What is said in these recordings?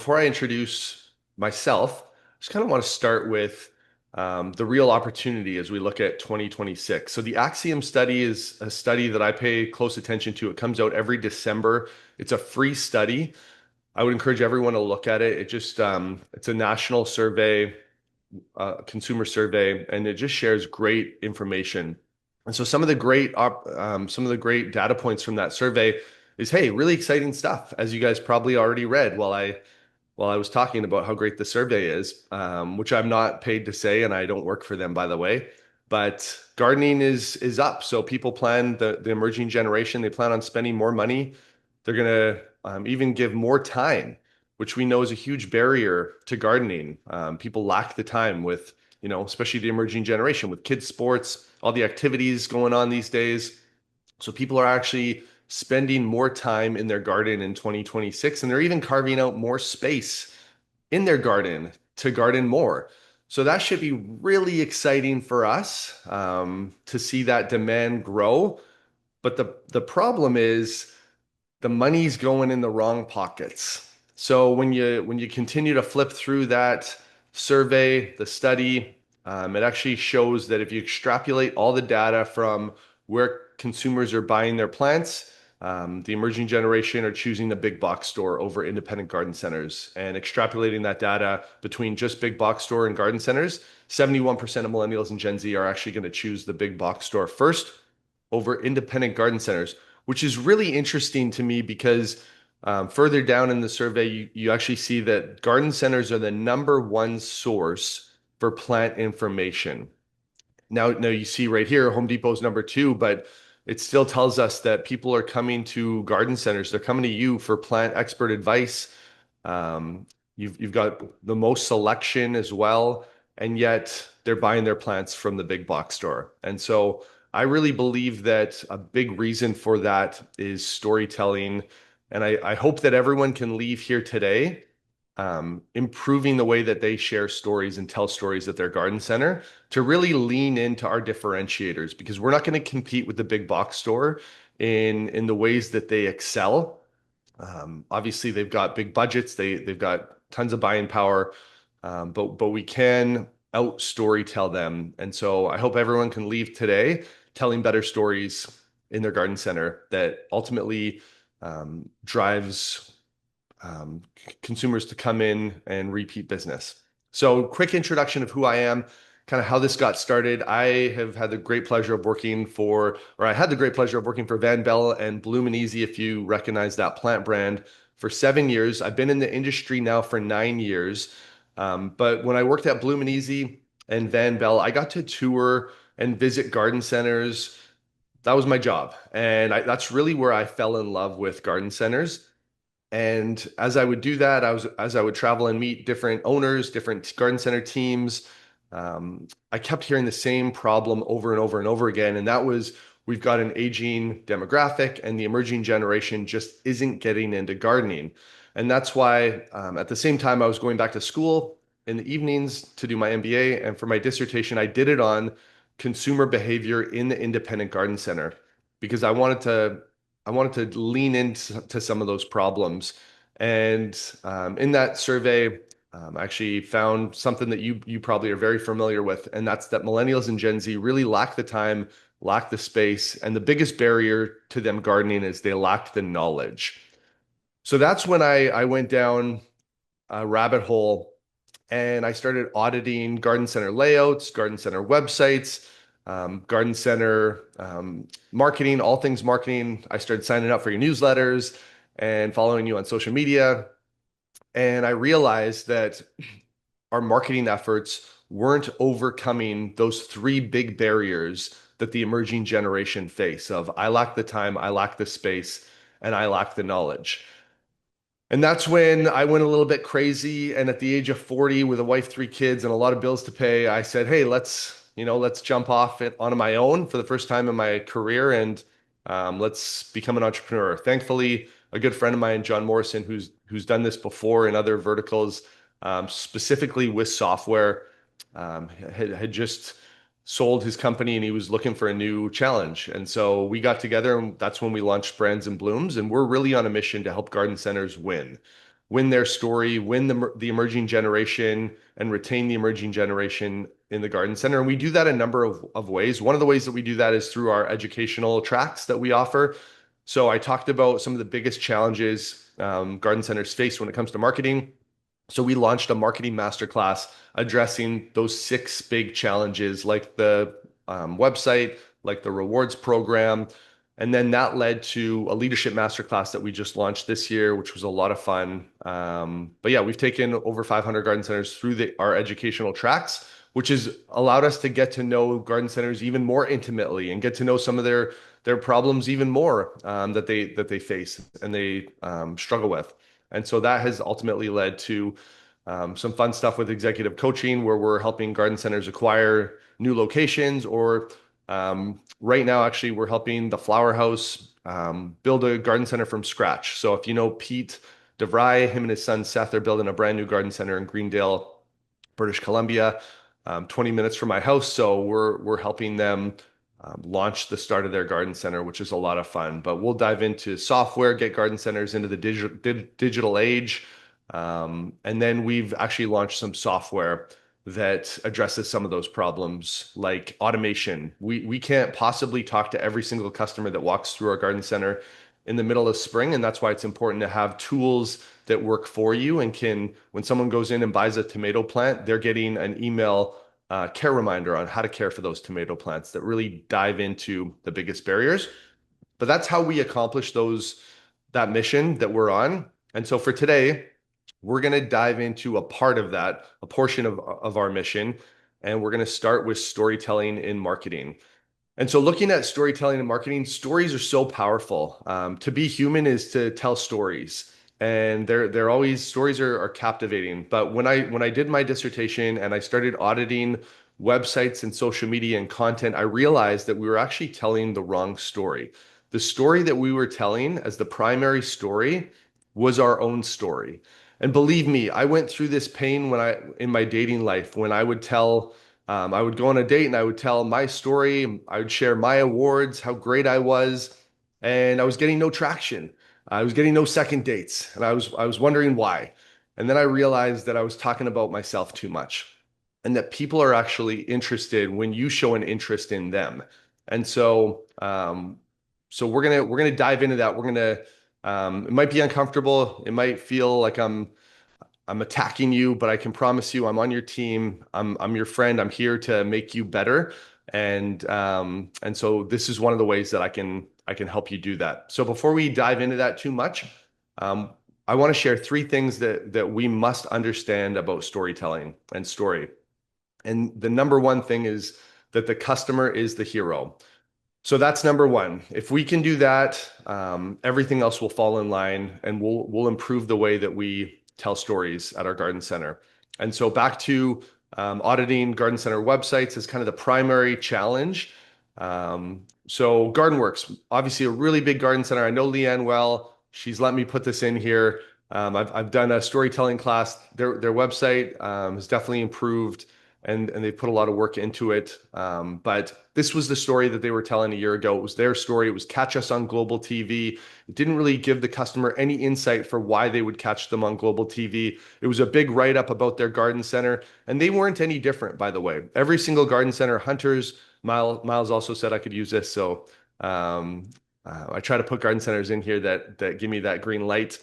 before I introduce myself, I just kind of want to start with the real opportunity as we look at 2026. So the Axiom study is a study that I pay close attention to. It comes out every December. It's a free study. I would encourage everyone to look at it. It's a national survey, consumer survey, and it just shares great information. And so some of the great data points from that survey is, hey, really exciting stuff, as you guys probably already read while I was talking about how great the survey is, which I'm not paid to say, and I don't work for them, by the way. But gardening is up. So people plan the emerging generation, they plan on spending more money. They're gonna even give more time, which we know is a huge barrier to gardening. People lack the time with, especially the emerging generation with kids' sports, all the activities going on these days. So people are actually spending more time in their garden in 2026, and they're even carving out more space in their garden to garden more. So that should be really exciting for us to see that demand grow. But the problem is the money's going in the wrong pockets. So when you continue to flip through that survey, the study, it actually shows that if you extrapolate all the data from where consumers are buying their plants, the emerging generation are choosing the big box store over independent garden centers. And extrapolating that data between just big box store and garden centers, 71% of millennials and Gen Z are actually going to choose the big box store first over independent garden centers, which is really interesting to me because further down in the survey, you actually see that garden centers are the number one source for plant information. Now you see right here, Home Depot's number two, but it still tells us that people are coming to garden centers. They're coming to you for plant expert advice. You've got the most selection as well, and yet they're buying their plants from the big box store. And so I really believe that a big reason for that is storytelling. And I hope that everyone can leave here today improving the way that they share stories and tell stories at their garden center to really lean into our differentiators because we're not going to compete with the big box store in the ways that they excel. Obviously, they've got big budgets, they've got tons of buying power, but we can out story tell them. And so I hope everyone can leave today telling better stories in their garden center that ultimately drives consumers to come in and repeat business. So, quick introduction of who I am, kind of how this got started. I have had the great pleasure of working for, or I had the great pleasure of working for Van Bell and Bloom and Easy, if you recognize that plant brand, for 7 years. I've been in the industry now for 9 years. But when I worked at Bloom and Easy and Van Bell, I got to tour and visit garden centers. That was my job. And that's really where I fell in love with garden centers. And as I would do that, as I would travel and meet different owners, different garden center teams, I kept hearing the same problem over and over and over again. And that was we've got an aging demographic, and the emerging generation just isn't getting into gardening. And that's why, at the same time, I was going back to school in the evenings to do my MBA. And for my dissertation, I did it on consumer behavior in the independent garden center because I wanted to lean into some of those problems. And in that survey, I actually found something that you probably are very familiar with, and that's that millennials and Gen Z really lack the time, lack the space, and the biggest barrier to them gardening is they lack the knowledge. So that's when I went down a rabbit hole and I started auditing garden center layouts, garden center websites, garden center marketing, all things marketing. I started signing up for your newsletters and following you on social media. And I realized that our marketing efforts weren't overcoming those three big barriers that the emerging generation face of I lack the time, I lack the space, and I lack the knowledge. And that's when I went a little bit crazy. And at the age of 40, with a wife, three kids, and a lot of bills to pay, I said, "Hey, let's jump off it on my own for the first time in my career, and let's become an entrepreneur." Thankfully, a good friend of mine, John Morrison, who's done this before in other verticals, specifically with software, had just sold his company and he was looking for a new challenge. And so we got together and that's when we launched Brands and Blooms. And we're really on a mission to help garden centers win. win their story, win the emerging generation, and retain the emerging generation in the garden center. And we do that a number of ways. One of the ways that we do that is through our educational tracks that we offer. So I talked about some of the biggest challenges garden centers face when it comes to marketing. So we launched a marketing masterclass addressing those six big challenges, like the website, like the rewards program. And then that led to a leadership masterclass that we just launched this year, which was a lot of fun. But yeah, we've taken over 500 garden centers through our educational tracks, which has allowed us to get to know garden centers even more intimately and get to know some of their problems even more that they face and they struggle with. And so that has ultimately led to some fun stuff with executive coaching where we're helping garden centers acquire new locations or right now, actually, we're helping the Flower House build a garden center from scratch. So if you know Pete DeVry, him and his son Seth are building a brand new garden center in Greendale, British Columbia, 20 minutes from my house. So we're helping them launch the start of their garden center, which is a lot of fun. But we'll dive into software, get garden centers into the digital age. And then we've actually launched some software that addresses some of those problems, like automation. We can't possibly talk to every single customer that walks through our garden center in the middle of spring, and that's why it's important to have tools that work for you and can, when someone goes in and buys a tomato plant, they're getting an email care reminder on how to care for those tomato plants that really dive into the biggest barriers. But that's how we accomplish that mission that we're on. And so for today, we're going to dive into a part of that, a portion of our mission, and we're going to start with storytelling in marketing. And so looking at storytelling and marketing, stories are so powerful. To be human is to tell stories. And they're always stories are captivating. But when I did my dissertation and I started auditing websites and social media and content, I realized that we were actually telling the wrong story. The story that we were telling as the primary story was our own story. And believe me, I went through this pain in my dating life when I would go on a date and I would tell my story. I would share my awards, how great I was, and I was getting no traction. I was getting no second dates, and I was wondering why. And then I realized that I was talking about myself too much, and that people are actually interested when you show an interest in them. And so we're gonna dive into that. It might be uncomfortable. It might feel like I'm attacking you, but I can promise you I'm on your team. I'm your friend. I'm here to make you better. And so this is one of the ways that I can help you do that. So before we dive into that too much, um, I want to share three things that we must understand about storytelling and story. And the number one thing is that the customer is the hero. So that's number one. If we can do that, everything else will fall in line and we'll improve the way that we tell stories at our garden center. And so back to auditing garden center websites is kind of the primary challenge. So GardenWorks, obviously a really big garden center. I know Leanne well. She's let me put this in here. I've done a storytelling class. Their website has definitely improved and they put a lot of work into it. But this was the story that they were telling a year ago. It was their story. It was catch us on global TV. It didn't really give the customer any insight for why they would catch them on global TV. It was a big write-up about their garden center, and they weren't any different, by the way. Every single garden center, Hunters, Miles also said I could use this, so I try to put garden centers in here that give me that green light.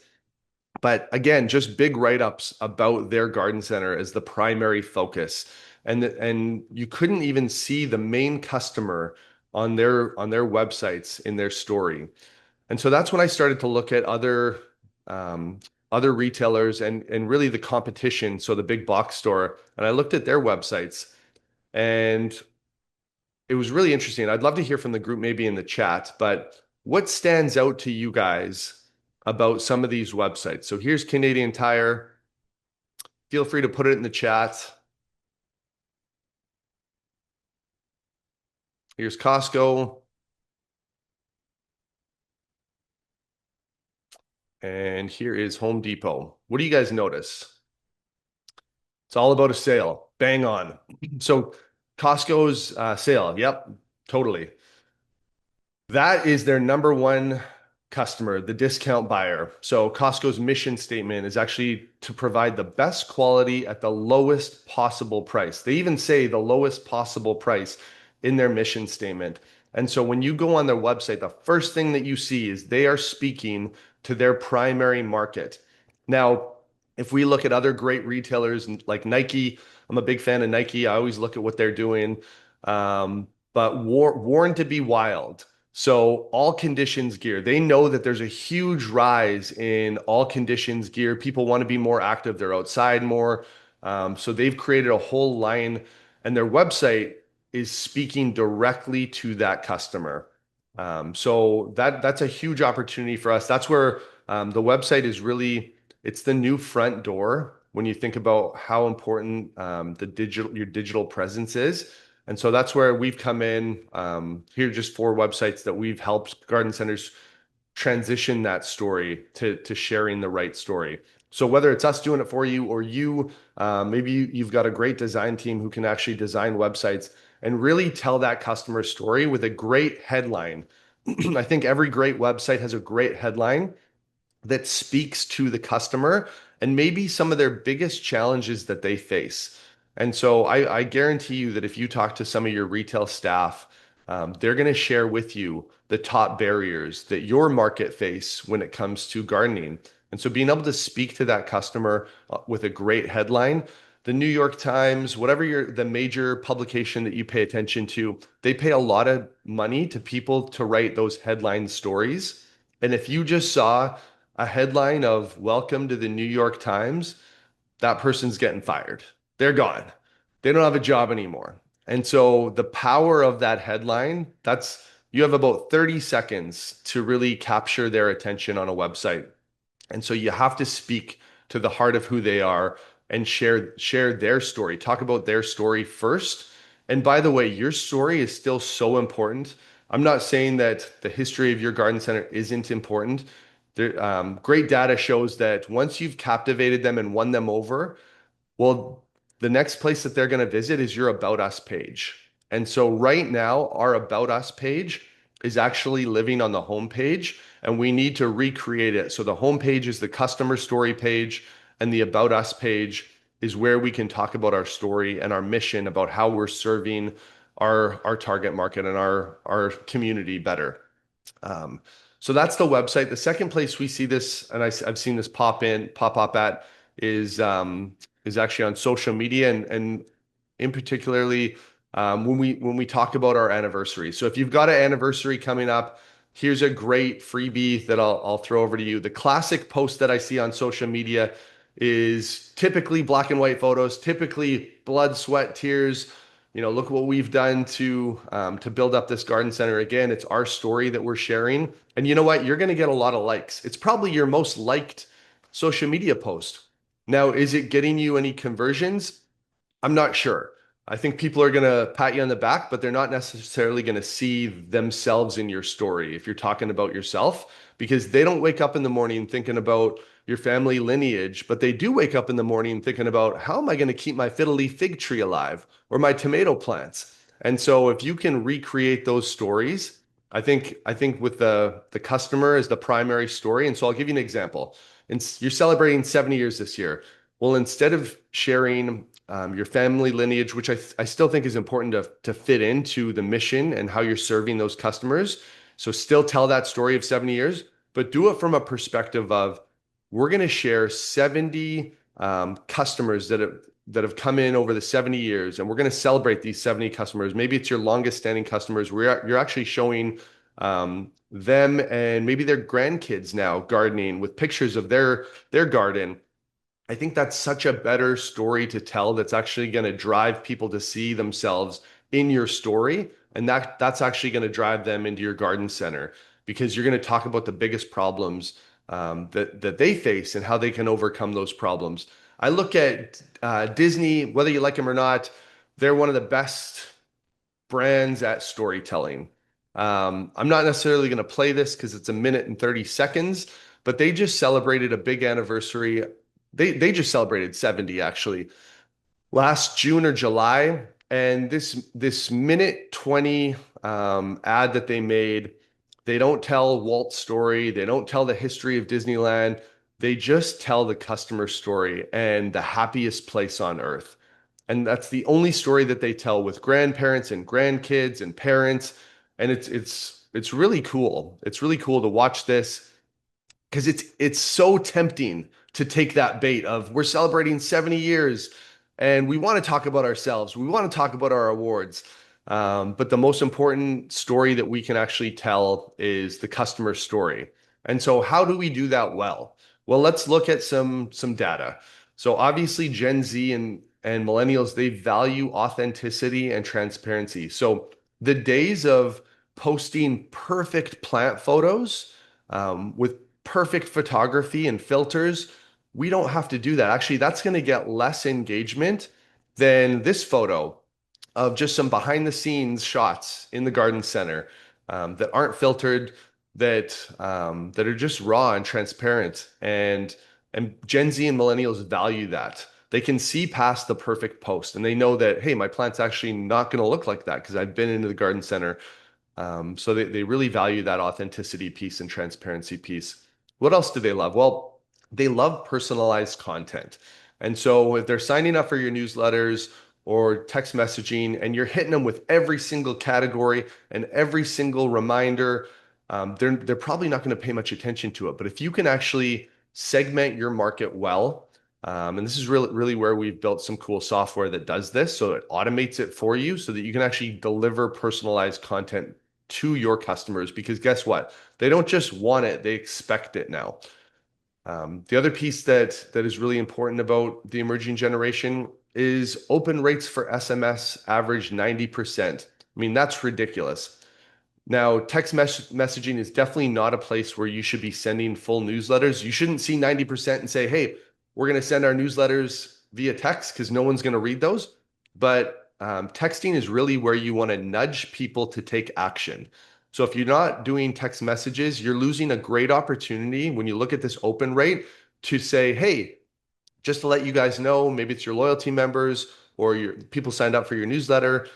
But again, just big write-ups about their garden center as the primary focus. And you couldn't even see the main customer on their websites in their story. And so that's when I started to look at other retailers and really the competition, so the big box store, and I looked at their websites and it was really interesting. I'd love to hear from the group maybe in the chat, but what stands out to you guys about some of these websites? So here's Canadian Tire. Feel free to put it in the chat. Here's Costco. And here is Home Depot. What do you guys notice? It's all about a sale. Bang on. So Costco's sale. Yep, totally. That is their number one customer, the discount buyer. So Costco's mission statement is actually to provide the best quality at the lowest possible price. They even say the lowest possible price in their mission statement. And so when you go on their website, the first thing that you see is they are speaking to their primary market. Now, if we look at other great retailers like Nike, I'm a big fan of Nike. I always look at what they're doing. But Worn to be Wild. So all conditions gear, they know that there's a huge rise in all conditions gear. People want to be more active. They're outside more. So they've created a whole line and their website is speaking directly to that customer. So that's a huge opportunity for us. That's where the website is really, it's the new front door when you think about how important your digital presence is. And so that's where we've come in. Here are just four websites that we've helped garden centers transition that story to sharing the right story. So whether it's us doing it for you or you've got a great design team who can actually design websites and really tell that customer story with a great headline. I think every great website has a great headline that speaks to the customer and maybe some of their biggest challenges that they face. And so I guarantee you that if you talk to some of your retail staff, they're going to share with you the top barriers that your market face when it comes to gardening. And so being able to speak to that customer with a great headline, the New York Times, the major publication that you pay attention to, they pay a lot of money to people to write those headline stories. And if you just saw a headline of "Welcome to the New York Times," that person's getting fired. They're gone. They don't have a job anymore. And so the power of that headline, you have about 30 seconds to really capture their attention on a website. And so you have to speak to the heart of who they are and share their story. Talk about their story first. And by the way, your story is still so important. I'm not saying that the history of your garden center isn't important. Great data shows that once you've captivated them and won them over, well, the next place that they're going to visit is your About Us page. And so right now, our About Us page is actually living on the homepage, and we need to recreate it. So the homepage is the customer story page, and the About Us page is where we can talk about our story and our mission about how we're serving our target market and our community better. Um, so that's the website. The second place we see this, and I've seen this pop up at, is actually on social media and in particularly when we talk about our anniversary. So if you've got an anniversary coming up, here's a great freebie that I'll throw over to you. The classic post that I see on social media is typically black and white photos, typically blood, sweat, tears. Look what we've done to build up this garden center. Again, it's our story that we're sharing. And you know what? You're going to get a lot of likes. It's probably your most liked social media post. Now, is it getting you any conversions? I'm not sure. I think people are going to pat you on the back, but they're not necessarily going to see themselves in your story if you're talking about yourself, because they don't wake up in the morning thinking about your family lineage, but they do wake up in the morning thinking about how am I going to keep my fiddle leaf fig tree alive or my tomato plants. And so if you can recreate those stories, I think with the customer as the primary story. And so I'll give you an example. And you're celebrating 70 years this year. Well, instead of sharing your family lineage, which I still think is important to fit into the mission and how you're serving those customers. So still tell that story of 70 years, but do it from a perspective of we're going to share 70 customers that have come in over the 70 years, and we're going to celebrate these 70 customers. Maybe it's your longest standing customers where you're actually showing them and maybe their grandkids now gardening with pictures of their garden. I think that's such a better story to tell that's actually going to drive people to see themselves in your story. And that's actually going to drive them into your garden center because you're going to talk about the biggest problems that they face and how they can overcome those problems. I look at Disney, whether you like them or not, they're one of the best brands at storytelling. I'm not necessarily going to play this because it's a minute and 30 seconds, but they just celebrated a big anniversary. They just celebrated 70 actually last June or July. And this minute 20 ad that they made They don't tell Walt's story. They don't tell the history of Disneyland. They just tell the customer story and the happiest place on earth. And that's the only story that they tell with grandparents and grandkids and parents. And it's really cool. It's really cool to watch this because it's so tempting to take that bait of we're celebrating 70 years and we want to talk about ourselves. We want to talk about our awards. But the most important story that we can actually tell is the customer story. And so how do we do that well? Well, let's look at some data. So obviously Gen Z and millennials, they value authenticity and transparency. So the days of posting perfect plant photos with perfect photography and filters, we don't have to do that. Actually, that's going to get less engagement than this photo of just some behind the scenes shots in the garden center that aren't filtered, that are just raw and transparent. And Gen Z and millennials value that. They can see past the perfect post and they know that, hey, my plant's actually not going to look like that because I've been into the garden center. So they really value that authenticity piece and transparency piece. What else do they love? Well, they love personalized content. And so if they're signing up for your newsletters or text messaging and you're hitting them with every single category and every single reminder, they're probably not going to pay much attention to it. But if you can actually segment your market well, and this is really where we've built some cool software that does this. So it automates it for you so that you can actually deliver personalized content to your customers because guess what? They don't just want it, they expect it now. The other piece that is really important about the emerging generation is open rates for SMS average 90%. I mean, that's ridiculous. Now, messaging is definitely not a place where you should be sending full newsletters. You shouldn't see 90% and say, hey, we're going to send our newsletters via text because no one's going to read those. But texting is really where you want to nudge people to take action. So if you're not doing text messages, you're losing a great opportunity when you look at this open rate to say, hey, just to let you guys know, maybe it's your loyalty members or your people signed up for your newsletter,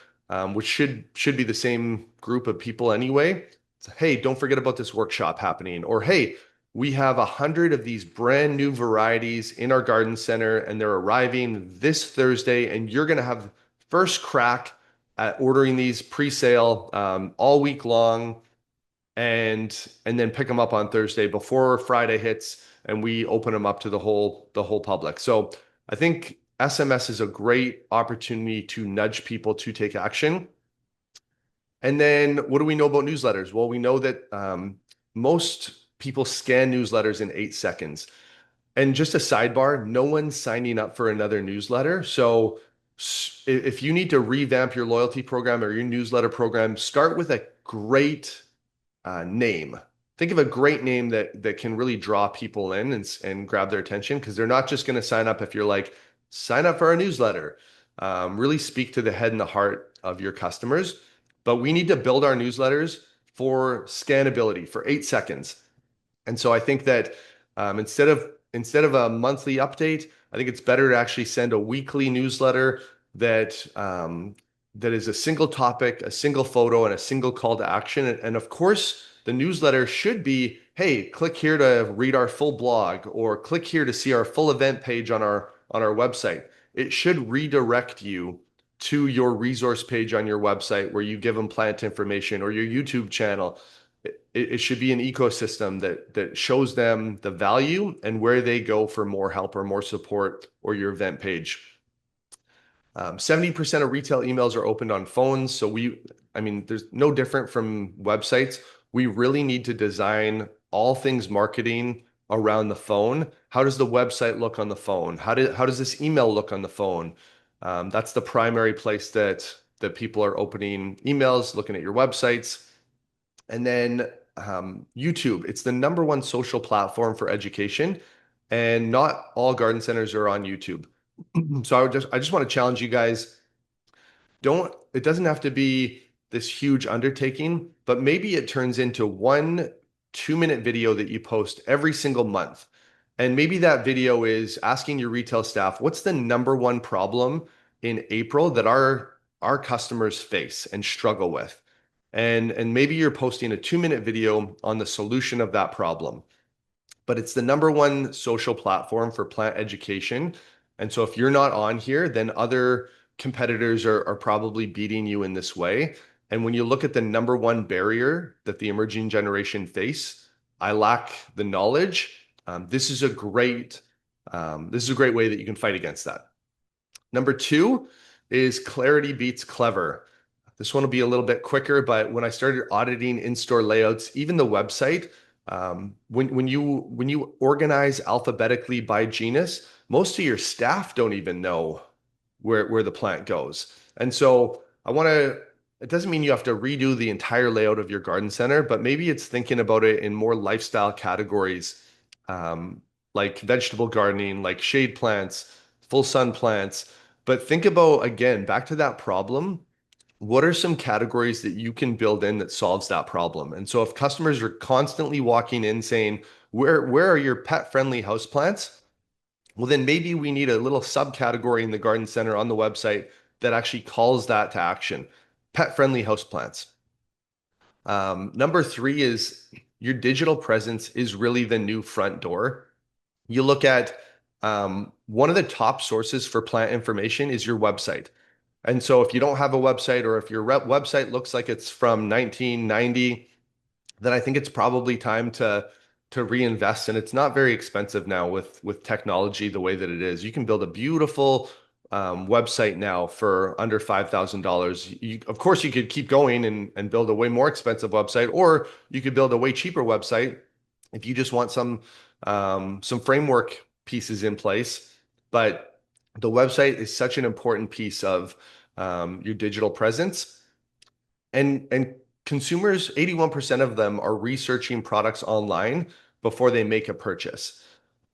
which should be the same group of people anyway. So, hey, don't forget about this workshop happening, or hey, we have 100 of these brand new varieties in our garden center, and they're arriving this Thursday, and you're going to have first crack at ordering these pre-sale all week long and then pick them up on Thursday before Friday hits and we open them up to the whole public. So I think SMS is a great opportunity to nudge people to take action. And then what do we know about newsletters? Well, we know that most people scan newsletters in 8 seconds. And just a sidebar, no one's signing up for another newsletter. So if you need to revamp your loyalty program or your newsletter program, start with a great name. Think of a great name that can really draw people in and grab their attention because they're not just going to sign up if you're like, sign up for our newsletter. Really speak to the head and the heart of your customers. But we need to build our newsletters for scannability for 8 seconds. And so I think that instead of a monthly update, I think it's better to actually send a weekly newsletter that is a single topic, a single photo, and a single call to action. And of course, the newsletter should be, hey, click here to read our full blog, or click here to see our full event page on our website. It should redirect you to your resource page on your website where you give them plant information or your YouTube channel. It should be an ecosystem that shows them the value and where they go for more help or more support or your event page. 70% of retail emails are opened on phones. So I mean, there's no different from websites. We really need to design all things marketing around the phone. How does the website look on the phone? How does this email look on the phone? That's the primary place that people are opening emails, looking at your websites. And then YouTube, it's the number one social platform for education, and not all garden centers are on YouTube. So I just want to challenge you guys. It doesn't have to be this huge undertaking, but maybe it turns into 1 2-minute video that you post every single month. And maybe that video is asking your retail staff, what's the number one problem in April that our customers face and struggle with? and maybe you're posting a 2-minute video on the solution of that problem, but it's the number one social platform for plant education. And so if you're not on here, then other competitors are probably beating you in this way. And when you look at the number one barrier that the emerging generation face, I lack the knowledge. This is a great way that you can fight against that. Number two is clarity beats clever. This one will be a little bit quicker, but when I started auditing in-store layouts, even the website, when you organize alphabetically by genus, most of your staff don't even know where the plant goes. And so it doesn't mean you have to redo the entire layout of your garden center, but maybe it's thinking about it in more lifestyle categories, um, like vegetable gardening, like shade plants, full sun plants. But think about, again, back to that problem. What are some categories that you can build in that solves that problem? And so if customers are constantly walking in saying, where are your pet friendly houseplants? Well, then maybe we need a little subcategory in the garden center on the website that actually calls that to action. Pet friendly houseplants. Number three is your digital presence is really the new front door. You look at one of the top sources for plant information is your website. And so if you don't have a website, or if your website looks like it's from 1990, then I think it's probably time to reinvest. And it's not very expensive now with technology the way that it is. You can build a beautiful website now for under $5,000. Of course, you could keep going and build a way more expensive website, or you could build a way cheaper website if you just want some framework pieces in place. But the website is such an important piece of your digital presence. And consumers, 81% of them are researching products online before they make a purchase.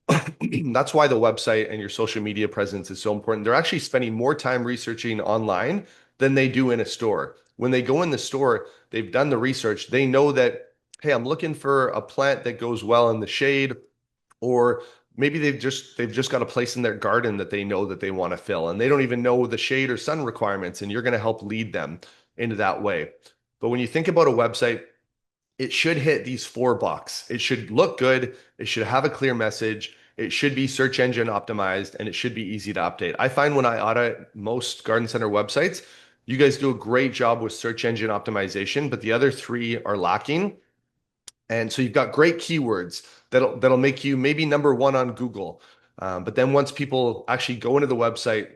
That's why the website and your social media presence is so important. They're actually spending more time researching online than they do in a store. When they go in the store, they've done the research. They know that, hey, I'm looking for a plant that goes well in the shade, or maybe they've just got a place in their garden that they know that they want to fill, and they don't even know the shade or sun requirements, and you're going to help lead them into that way. But when you think about a website, it should hit these four boxes. It should look good, it should have a clear message, it should be search engine optimized, and it should be easy to update. I find when I audit most garden center websites, you guys do a great job with search engine optimization, but the other three are lacking. And so you've got great keywords that'll make you maybe number one on Google. But then once people actually go into the website,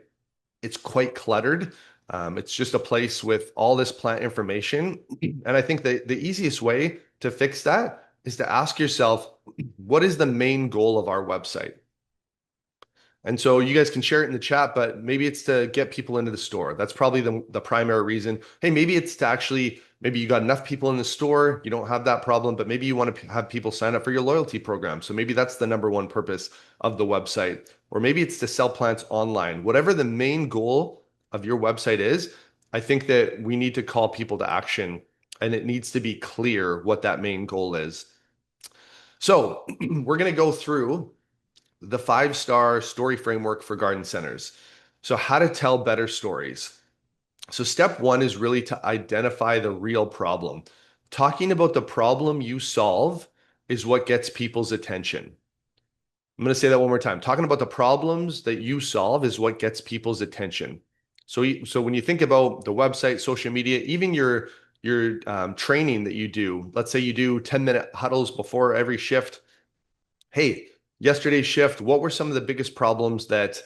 it's quite cluttered. It's just a place with all this plant information. And I think the easiest way to fix that is to ask yourself, what is the main goal of our website? And so you guys can share it in the chat, but maybe it's to get people into the store. That's probably the primary reason. Hey, maybe it's to actually, maybe you got enough people in the store, you don't have that problem, but maybe you want to have people sign up for your loyalty program. So maybe that's the number one purpose of the website. Or maybe it's to sell plants online. Whatever the main goal of your website is, I think that we need to call people to action, and it needs to be clear what that main goal is. So we're going to go through the 5-star story framework for garden centers. So how to tell better stories. So step one is really to identify the real problem. Talking about the problem you solve is what gets people's attention. I'm going to say that one more time. Talking about the problems that you solve is what gets people's attention. So when you think about the website, social media, even your training that you do, let's say you do 10-minute huddles before every shift. Hey, yesterday's shift, what were some of the biggest problems that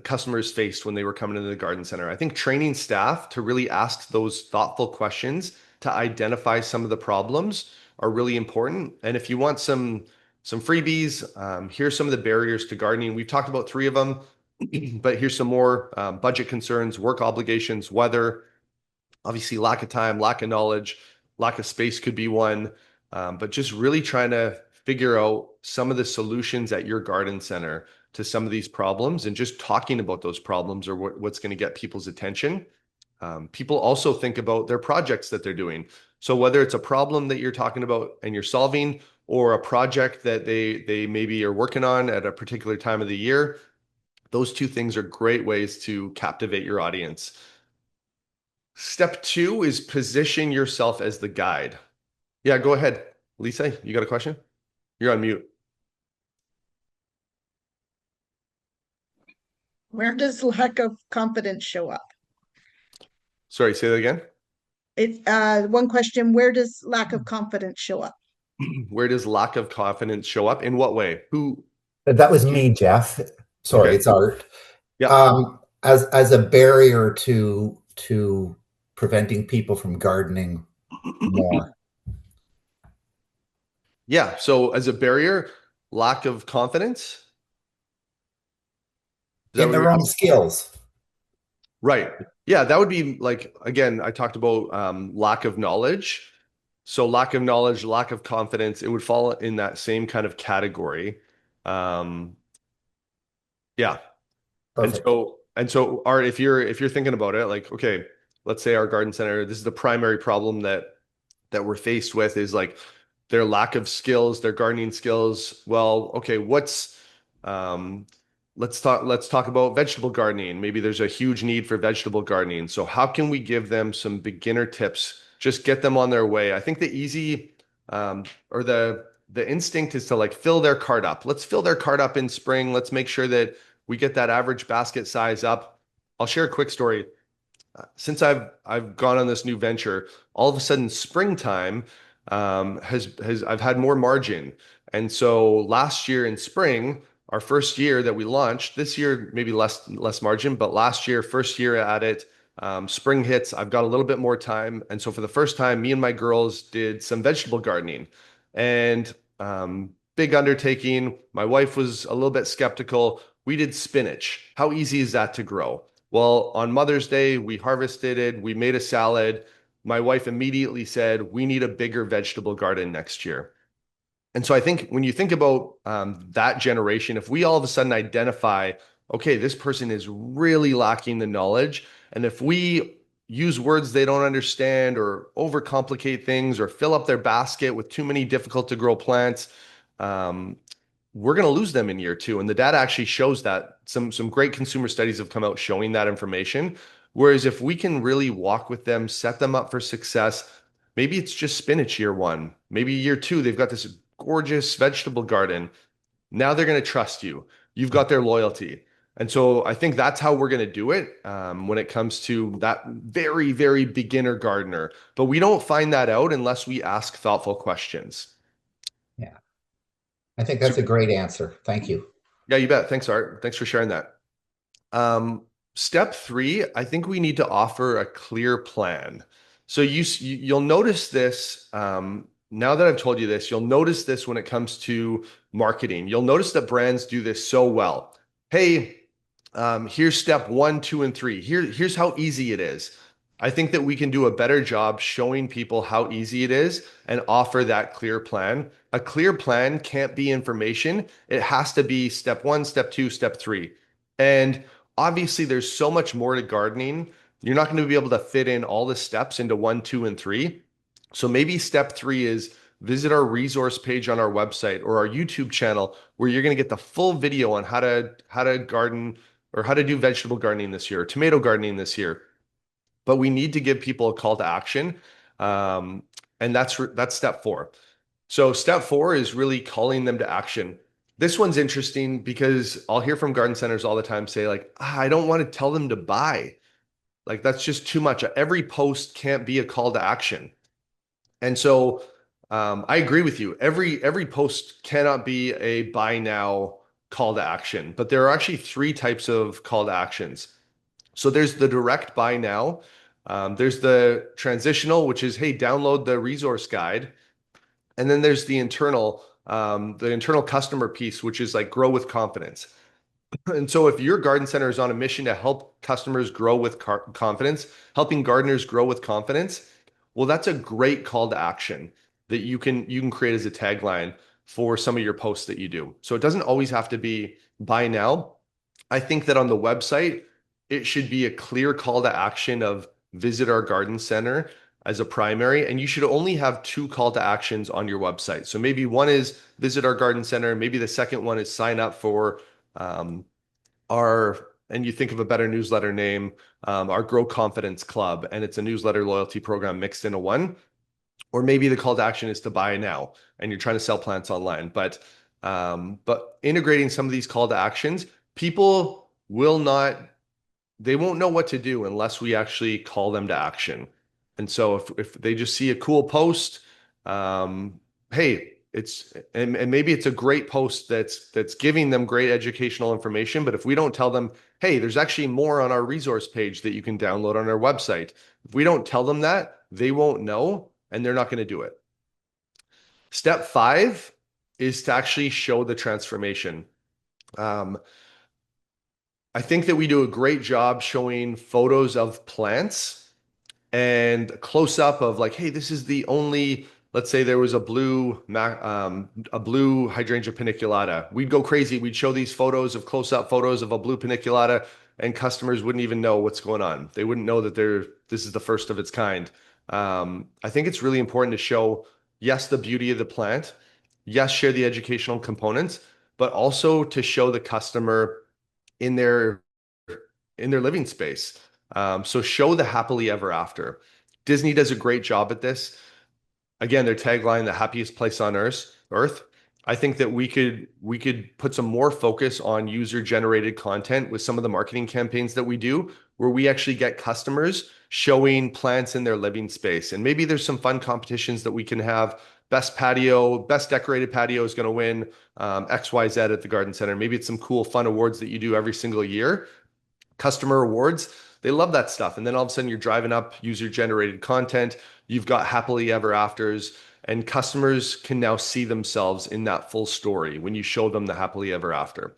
customers faced when they were coming into the garden center? I think training staff to really ask those thoughtful questions to identify some of the problems are really important. And if you want some freebies, here's some of the barriers to gardening. We've talked about 3 of them, but here's some more: budget concerns, work obligations, weather, obviously lack of time, lack of knowledge, lack of space could be one. But just really trying to figure out some of the solutions at your garden center to some of these problems, and just talking about those problems are what's going to get people's attention. People also think about their projects that they're doing. So whether it's a problem that you're talking about and you're solving, or a project that they maybe are working on at a particular time of the year, those two things are great ways to captivate your audience. Step two is position yourself as the guide. Yeah, go ahead. Lisa, you got a question? You're on mute. Where does lack of confidence show up? Sorry, say that again. One question, where does lack of confidence show up? Where does lack of confidence show up? In what way? Who That was do you, me, Jeff. Sorry, okay. it's Art. Yeah. As a barrier to preventing people from gardening more Yeah. So as a barrier, lack of confidence. Is that in what you're their own asking? skills. Right. Yeah, that would be like, again, I talked about lack of knowledge. So lack of knowledge, lack of confidence, it would fall in that same kind of category. Um, yeah. Perfect. And so Art, if you're thinking about it, like, okay, let's say our garden center, this is the primary problem that we're faced with is like their lack of skills, their gardening skills. Well, okay, um let's talk about vegetable gardening. Maybe there's a huge need for vegetable gardening. So how can we give them some beginner tips? Just get them on their way. I think the easy or the instinct is to like fill their cart up. Let's fill their cart up in spring. Let's make sure that we get that average basket size up. I'll share a quick story since I've gone on this new venture, all of a sudden springtime has I've had more margin. And so last year in spring, our first year that we launched, this year maybe less margin, but last year, first year at it, spring hits, I've got a little bit more time. And so for the first time, me and my girls did some vegetable gardening. And big undertaking. My wife was a little bit skeptical. We did spinach. How easy is that to grow? Well, on Mother's Day, we harvested it, we made a salad. My wife immediately said, we need a bigger vegetable garden next year. And so I think when you think about that generation, if we all of a sudden identify, okay, this person is really lacking the knowledge, and if we use words they don't understand or overcomplicate things or fill up their basket with too many difficult to grow plants, um, we're going to lose them in year two. And the data actually shows that some great consumer studies have come out showing that information. Whereas if we can really walk with them, set them up for success, maybe it's just spinach year one, maybe year two, they've got this gorgeous vegetable garden. Now they're going to trust you. You've got their loyalty. And so I think that's how we're going to do it when it comes to that very, very beginner gardener. But we don't find that out unless we ask thoughtful questions. Yeah, I think that's a Super. great answer. Thank you. Yeah, you bet. Thanks, Art. Thanks for sharing that. Um, Step three, I think we need to offer a clear plan. So you'll notice this now that I've told you this, you'll notice this when it comes to marketing. You'll notice that brands do this so well. Hey, here's step one, two, and three. Here's how easy it is. I think that we can do a better job showing people how easy it is and offer that clear plan. A clear plan can't be information. It has to be step one, step two, step three. And obviously, there's so much more to gardening. You're not going to be able to fit in all the steps into one, two, and three. So maybe step three is visit our resource page on our website or our YouTube channel where you're going to get the full video on how to garden or how to do vegetable gardening this year, or tomato gardening this year. But we need to give people a call to action. Um, and that's step four. So step four is really calling them to action. This one's interesting because I'll hear from garden centers all the time say like, I don't want to tell them to buy. Like that's just too much. Every post can't be a call to action. And so I agree with you. Every post cannot be a buy now call to action, but there are actually three types of call to actions. So there's the direct buy now. There's the transitional, which is, hey, download the resource guide. And then there's the internal customer piece, which is like grow with confidence. And so if your garden center is on a mission to help customers grow with confidence, helping gardeners grow with confidence, well, that's a great call to action that you can create as a tagline for some of your posts that you do. So it doesn't always have to be buy now. I think that on the website, it should be a clear call to action of visit our garden center as a primary, and you should only have two call to actions on your website. So maybe one is visit our garden center, maybe the second one is sign up for um, our and you think of a better newsletter name, our Grow Confidence Club, and it's a newsletter loyalty program mixed into one. Or maybe the call to action is to buy now, and you're trying to sell plants online. But integrating some of these call to actions, people will not, they won't know what to do unless we actually call them to action. And so if they just see a cool post, hey, and maybe it's a great post that's giving them great educational information, but if we don't tell them, hey, there's actually more on our resource page that you can download on our website. If we don't tell them that, they won't know and they're not going to do it. Step 5 is to actually show the transformation. I think that we do a great job showing photos of plants and close up of like, hey, this is the only, let's say there was a blue hydrangea paniculata. We'd go crazy. We'd show these photos of close up photos of a blue paniculata, and customers wouldn't even know what's going on. They wouldn't know that this is the first of its kind. I think it's really important to show, yes, the beauty of the plant, yes, share the educational components, but also to show the customer in their living space. So show the happily ever after. Disney does a great job at this. Again, their tagline, the happiest place on earth. I think that we could put some more focus on user generated content with some of the marketing campaigns that we do, where we actually get customers showing plants in their living space. And maybe there's some fun competitions that we can have. Best patio, best decorated patio is going to win XYZ at the garden center. Maybe it's some cool fun awards that you do every single year. Customer awards, they love that stuff. And then all of a sudden you're driving up user generated content. You've got happily ever afters, and customers can now see themselves in that full story when you show them the happily ever after.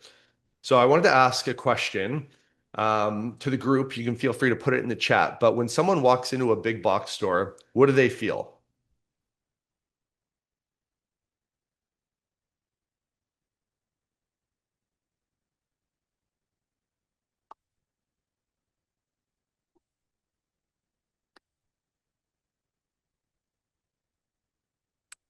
So I wanted to ask a question to the group. You can feel free to put it in the chat. But when someone walks into a big box store, what do they feel?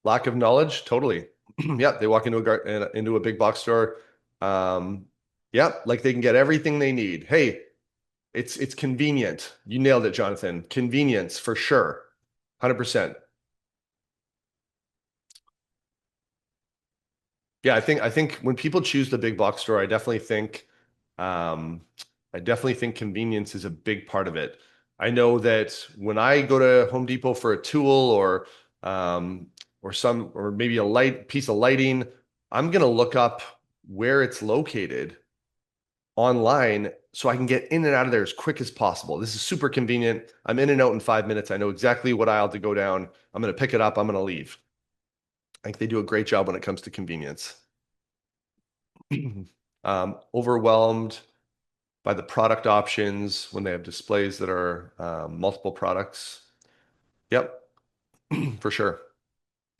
Lack of knowledge, totally. Yeah, they walk into a big box store. Yeah, like they can get everything they need. Hey, it's convenient. You nailed it, Jonathan. Convenience for sure. 100%. Yeah, I think when people choose the big box store, um I definitely think convenience is a big part of it. I know that when I go to Home Depot for a tool um or maybe a light piece of lighting, I'm gonna look up where it's located online so I can get in and out of there as quick as possible. This is super convenient. I'm in and out in 5 minutes. I know exactly what aisle to go down. I'm gonna pick it up, I'm gonna leave. I think they do a great job when it comes to convenience. Overwhelmed by the product options when they have displays that are multiple products. Yep, for sure.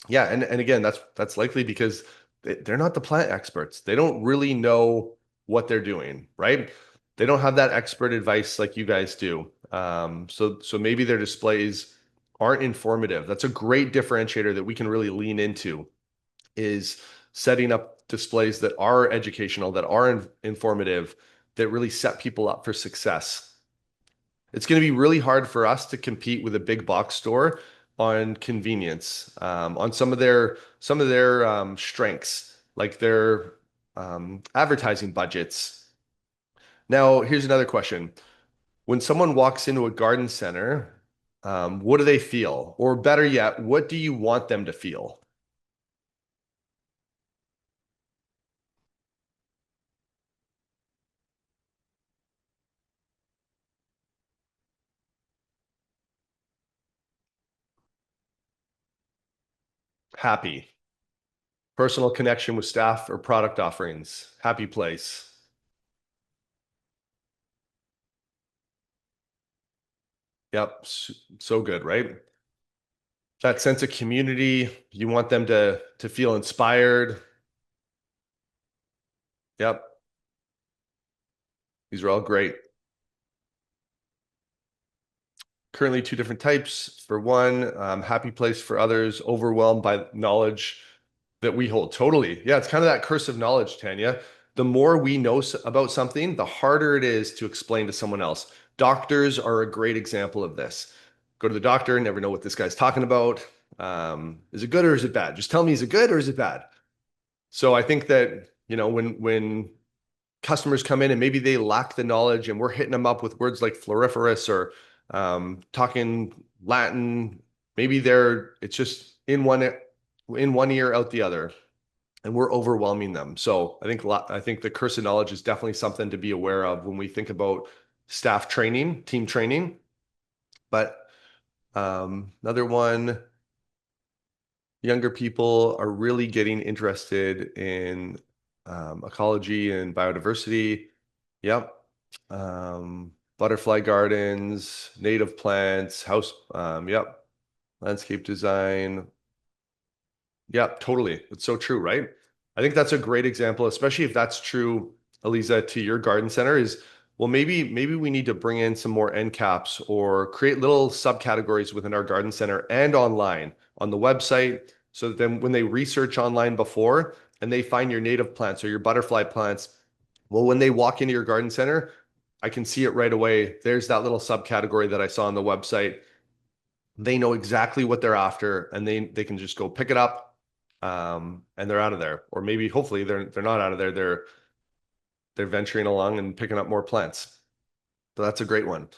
Yeah, and again, that's likely because they're not the plant experts. They don't really know what they're doing, right? They don't have that expert advice like you guys do. So maybe their displays aren't informative. That's a great differentiator that we can really lean into, is setting up displays that are educational, that are informative, that really set people up for success. It's going to be really hard for us to compete with a big box store on convenience, on some of their strengths, like their advertising budgets. Now, here's another question. When someone walks into a garden center, what do they feel? Or better yet, what do you want them to feel? Happy. Personal connection with staff or product offerings. Happy place. Yep. So good, right? That sense of community, you want them to feel inspired. Yep. These are all great. Currently two different types. For one, happy place; for others, overwhelmed by knowledge that we hold. Totally. Yeah, it's kind of that curse of knowledge, Tanya. the more we know about something, the harder it is to explain to someone else. Doctors are a great example of this. Go to the doctor, never know what this guy's talking about. Is it good or is it bad? Just tell me, is it good or is it bad? So I think that, when customers come in and maybe they lack the knowledge and we're hitting them up with words like floriferous or talking Latin, maybe it's just in one ear, out the other, and we're overwhelming them. So I think the curse of knowledge is definitely something to be aware of when we think about staff training, team training. But another one, younger people are really getting interested in ecology and biodiversity. Yep. Butterfly gardens, native plants, house, yep. Landscape design. Yep, totally. It's so true, right? I think that's a great example, especially if that's true, Eliza, to your garden center is, well, maybe we need to bring in some more end caps or create little subcategories within our garden center and online on the website. So that then when they research online before and they find your native plants or your butterfly plants, well, when they walk into your garden center, I can see it right away. There's that little subcategory that I saw on the website. They know exactly what they're after and they can just go pick it up, and they're out of there. Or maybe hopefully they're not out of there. They're venturing along and picking up more plants. So that's a great one.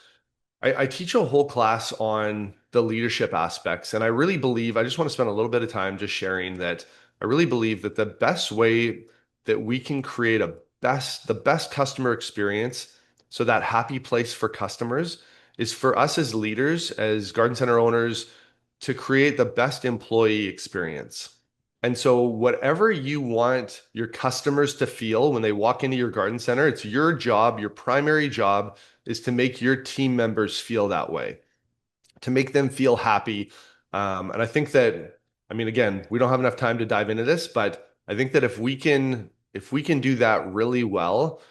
I teach a whole class on the leadership aspects, and I really believe, I just want to spend a little bit of time just sharing that I really believe that the best way that we can create the best customer experience, so that happy place for customers, is for us as leaders, as garden center owners, to create the best employee experience. And so whatever you want your customers to feel when they walk into your garden center, it's your job, your primary job is to make your team members feel that way, to make them feel happy. And I think that, I mean, again, we don't have enough time to dive into this, but I think that if we can do that really well,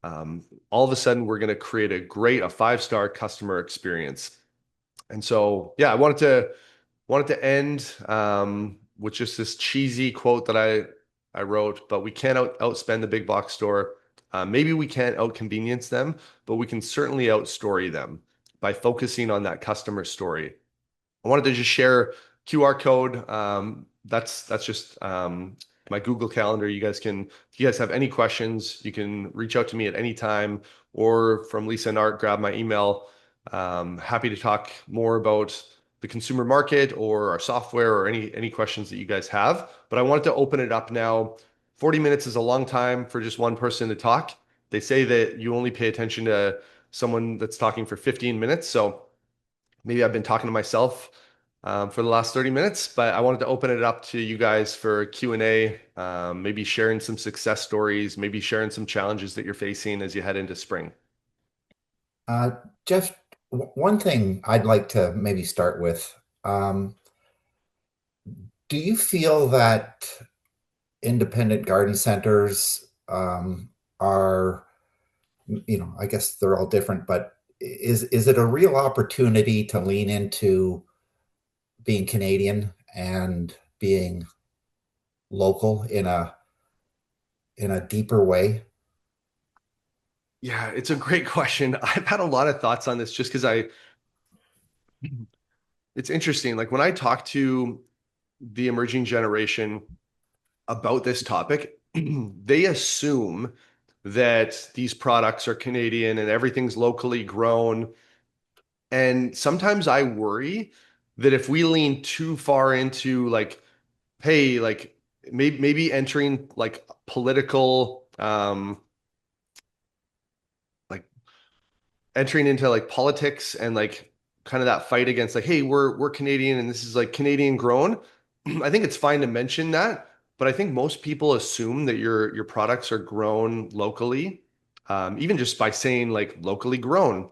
all of a sudden we're going to create a 5-star customer experience. And so, yeah, I wanted to end with just this cheesy quote that I wrote, but we can't outspend the big box store. Maybe we can't outconvenience them, but we can certainly outstory them by focusing on that customer story. I wanted to just share QR code. That's just my Google Calendar. If you guys have any questions, you can reach out to me at any time, or from Lisa and Art, grab my email. Happy to talk more about the consumer market or our software or any questions that you guys have. But I wanted to open it up now. 40 minutes is a long time for just one person to talk. They say that you only pay attention to someone that's talking for 15 minutes. So maybe I've been talking to myself for the last 30 minutes, but I wanted to open it up to you guys for Q&A, maybe sharing some success stories, maybe sharing some challenges that you're facing as you head into spring. Uh, Jeff, one thing I'd like to maybe start with. Um, do you feel that independent garden centers are, I guess they're all different, but is it a real opportunity to lean into being Canadian and being local in a deeper way? Yeah, it's a great question. I've had a lot of thoughts on this just because it's interesting. Like when I talk to the emerging generation about this topic, they assume that these products are Canadian and everything's locally grown. And sometimes I worry that if we lean too far into like, hey, like maybe entering like political, like entering into like politics and like kind of that fight against like, hey, we're Canadian and this is like Canadian grown. I think it's fine to mention that, but I think most people assume that your products are grown locally, even just by saying like locally grown.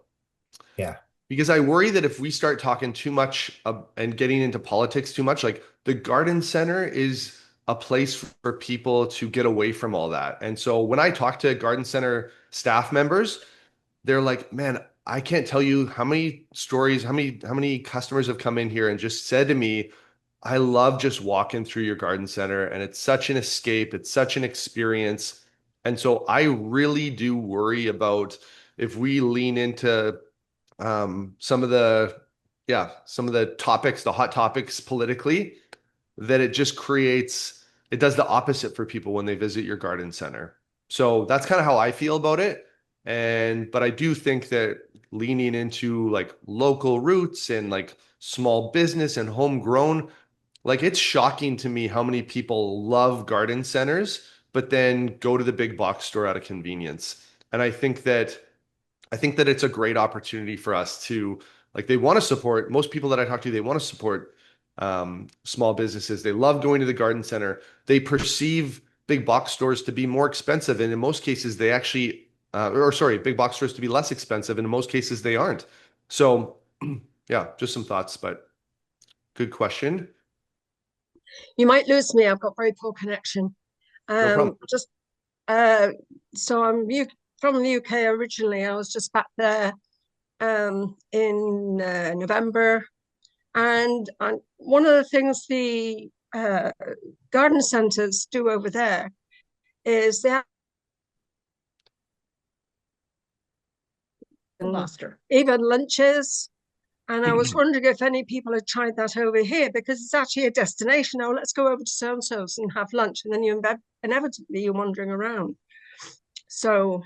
Yeah. Because I worry that if we start talking too much and getting into politics too much, like the garden center is a place for people to get away from all that. And so when I talk to garden center staff members, they're like, man, I can't tell you how many stories, how many customers have come in here and just said to me, I love just walking through your garden center and it's such an escape, it's such an experience. And so I really do worry about if we lean into some of the, yeah, some of the topics, the hot topics politically, that it just creates, it does the opposite for people when they visit your garden center. So that's kind of how I feel about it. But I do think that leaning into like local roots and like small business and homegrown, like it's shocking to me how many people love garden centers, but then go to the big box store out of convenience. And I think that it's a great opportunity for us to like they want to support most people that I talk to, they want to support small businesses. They love going to the garden center. They perceive big box stores to be more expensive, and in most cases, they actually, or sorry, big box stores to be less expensive, and in most cases, they aren't. So, yeah, just some thoughts, but good question. You might lose me. I've got very poor connection. No problem. Just uh, so I'm from the UK originally. I was just back there in November, and one of the things the garden centres do over there is they have Lost her. even lunches. And I was wondering if any people had tried that over here because it's actually a destination. Oh, let's go over to so and so's and have lunch, and then inevitably you're wandering around. So,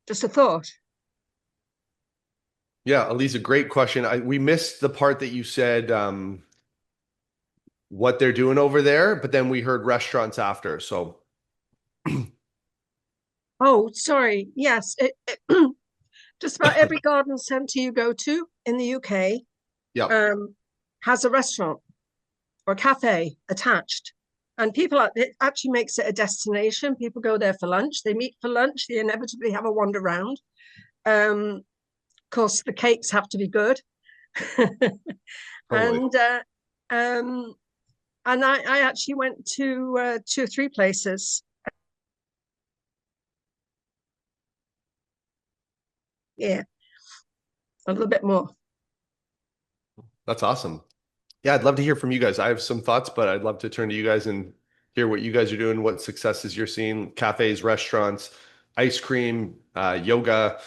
just a thought. Yeah, Elisa, great question. We missed the part that you said what they're doing over there, but then we heard restaurants after. So, Oh, sorry. Yes, just about every garden centre you go to in the UK yeah, has a restaurant or cafe attached. And it actually makes it a destination. People go there for lunch. They meet for lunch. They inevitably have a wander around. Of course, the cakes have to be good. totally. and um, and I actually went to 2 or 3 places. Yeah, a little bit more. That's awesome. Yeah, I'd love to hear from you guys. I have some thoughts, but I'd love to turn to you guys and hear what you guys are doing, what successes you're seeing, cafes, restaurants, ice cream, yoga,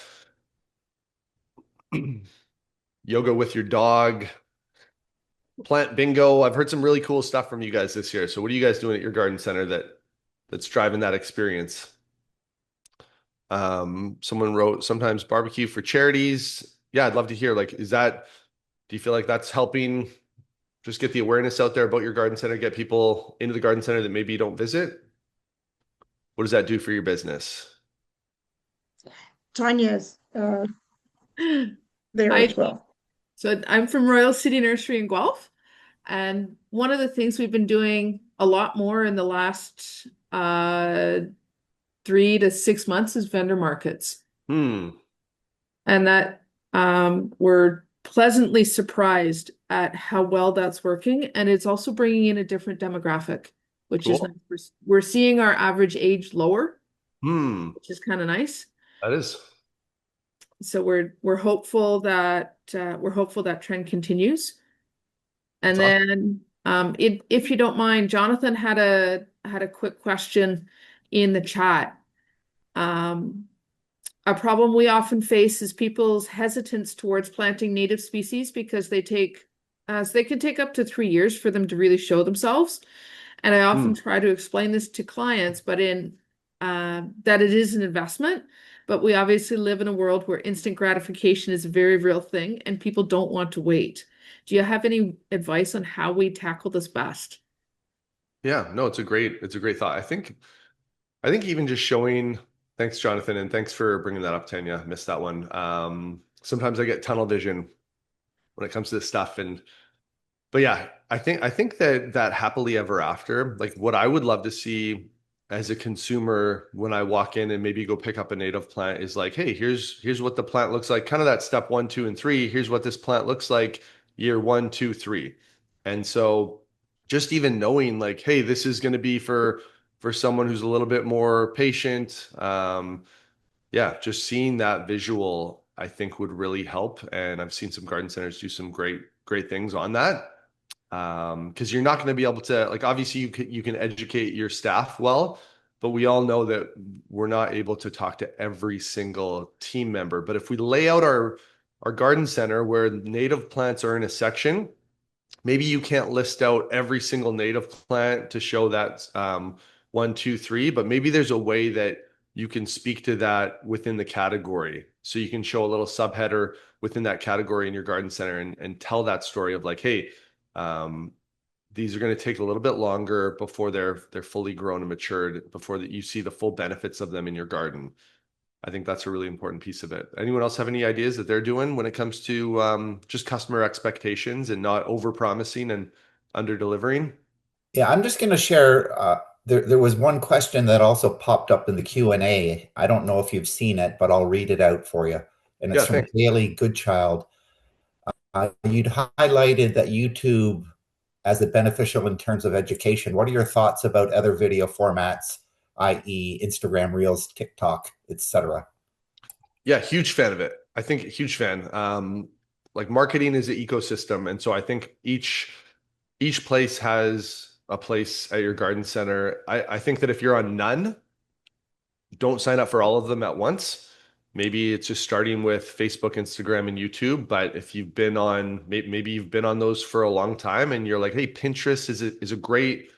yoga with your dog, plant bingo. I've heard some really cool stuff from you guys this year. So what are you guys doing at your garden center that's driving that experience? Someone wrote sometimes barbecue for charities. Yeah, I'd love to hear like, do you feel like that's helping just get the awareness out there about your garden center, get people into the garden center that maybe don't visit? What does that do for your business? Tanya's there as Hi, well. so I'm from Royal City Nursery in Guelph, and one of the things we've been doing a lot more in the last 3 to 6 months is vendor markets, Hmm. and that we're pleasantly surprised at how well that's working, and it's also bringing in a different demographic, which is Cool. nice. We're seeing our average age lower, Hmm. which is kind of nice. That is. So we're hopeful that trend continues. And That's awesome. then if you don't mind, Jonathan had a quick question in the chat. Um, a problem we often face is people's hesitance towards planting native species because they can take up to 3 years for them to really show themselves. And I Hmm. often try to explain this to clients, but that it is an investment. But we obviously live in a world where instant gratification is a very real thing, and people don't want to wait. Do you have any advice on how we tackle this best? Yeah, no, it's a great thought. I think even just showing, thanks, Jonathan, and thanks for bringing that up, Tanya. Missed that one. Sometimes I get tunnel vision when it comes to this stuff, but yeah, I think that happily ever after, like what I would love to see as a consumer when I walk in and maybe go pick up a native plant is like, hey, here's what the plant looks like, kind of that step 1, 2, and 3. Here's what this plant looks like year 1, 2, 3. And so just even knowing like, hey, this is going to be for someone who's a little bit more patient. Yeah, just seeing that visual, I think would really help. And I've seen some garden centers do some great things on that. Because you're not going to be able to like obviously you can educate your staff well, but we all know that we're not able to talk to every single team member. But if we lay out our garden center where native plants are in a section, maybe you can't list out every single native plant to show that 1, 2, 3, but maybe there's a way that you can speak to that within the category. So you can show a little subheader within that category in your garden center and tell that story of like, hey, these are going to take a little bit longer before they're fully grown and matured, before that you see the full benefits of them in your garden. I think that's a really important piece of it. Anyone else have any ideas that they're doing when it comes to just customer expectations and not over promising and under delivering? Yeah, I'm just going to share. There was one question that also popped up in the Q&A. I don't know if you've seen it, but I'll read it out for you. And it's Yeah, from thanks. Haley Goodchild. You'd highlighted that YouTube as a beneficial in terms of education. What are your thoughts about other video formats, i.e., Instagram Reels, TikTok, etc.? Yeah, huge fan of it. I think huge fan. Like marketing is an ecosystem, and so I think each place has a place at your garden center. I think that if you're on none, don't sign up for all of them at once. Maybe it's just starting with Facebook, Instagram, and YouTube. But if you've been on, maybe you've been on those for a long time, and you're like, hey, Pinterest is a great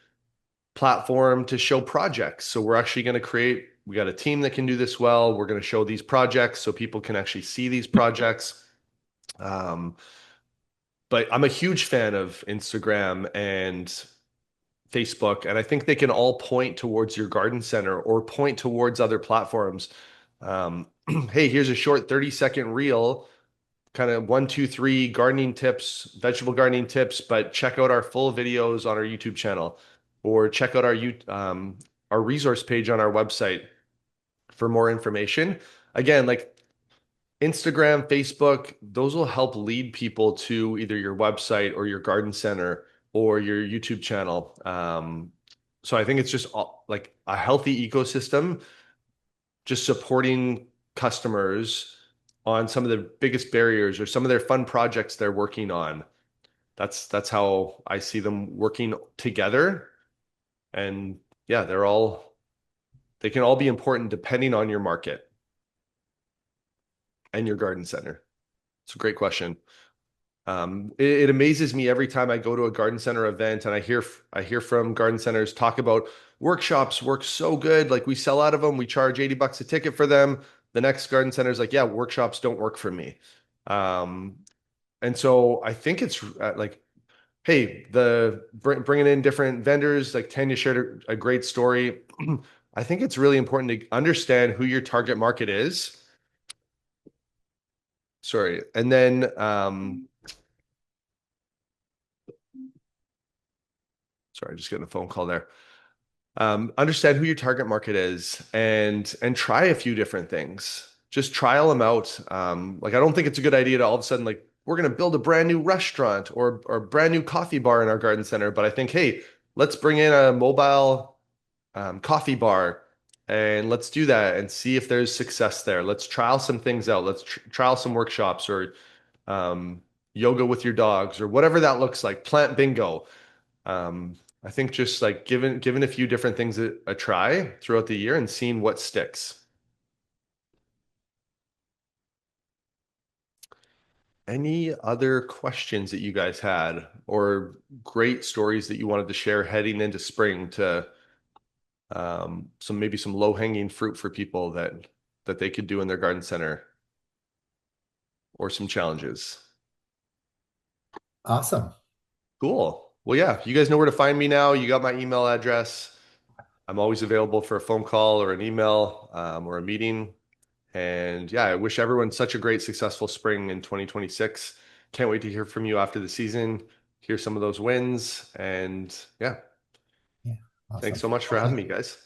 platform to show projects. So we're actually going to we got a team that can do this well. We're going to show these projects so people can actually see these projects. But I'm a huge fan of Instagram and Facebook, and I think they can all point towards your garden center or point towards other platforms. Hey, here's a short 30-second reel, kind of 1, 2, 3 gardening tips, vegetable gardening tips, but check out our full videos on our YouTube channel, or check out our resource page on our website for more information. Again, like Instagram, Facebook, those will help lead people to either your website or your garden center or your YouTube channel. So I think it's just like a healthy ecosystem, just supporting customers on some of the biggest barriers or some of their fun projects they're working on. That's how I see them working together. And yeah, they can all be important depending on your market and your garden center. It's a great question. It amazes me every time I go to a garden center event and I hear from garden centers talk about workshops work so good. Like we sell out of them, we charge $80 a ticket for them. The next garden center is like, yeah, workshops don't work for me. And so I think it's like, hey, bringing in different vendors, like Tanya shared a great story. I think it's really important to understand who your target market is. Sorry. And then, sorry, just getting a phone call there. Understand who your target market is and try a few different things. Just trial them out. Like I don't think it's a good idea to all of a sudden like we're going to build a brand new restaurant or brand new coffee bar in our garden center. But I think, hey, let's bring in a mobile coffee bar and let's do that and see if there's success there. Let's trial some things out. Let's trial some workshops or yoga with your dogs or whatever that looks like. Plant bingo. I think just like giving a few different things a try throughout the year and seeing what sticks. Any other questions that you guys had or great stories that you wanted to share heading into spring to maybe some low-hanging fruit for people that they could do in their garden center or some challenges? Awesome. Cool. Well, yeah, you guys know where to find me now. You got my email address. I'm always available for a phone call or an email or a meeting. And yeah, I wish everyone such a great, successful spring in 2026. Can't wait to hear from you after the season, hear some of those wins. And yeah, Yeah, thanks awesome. so much for having me, guys.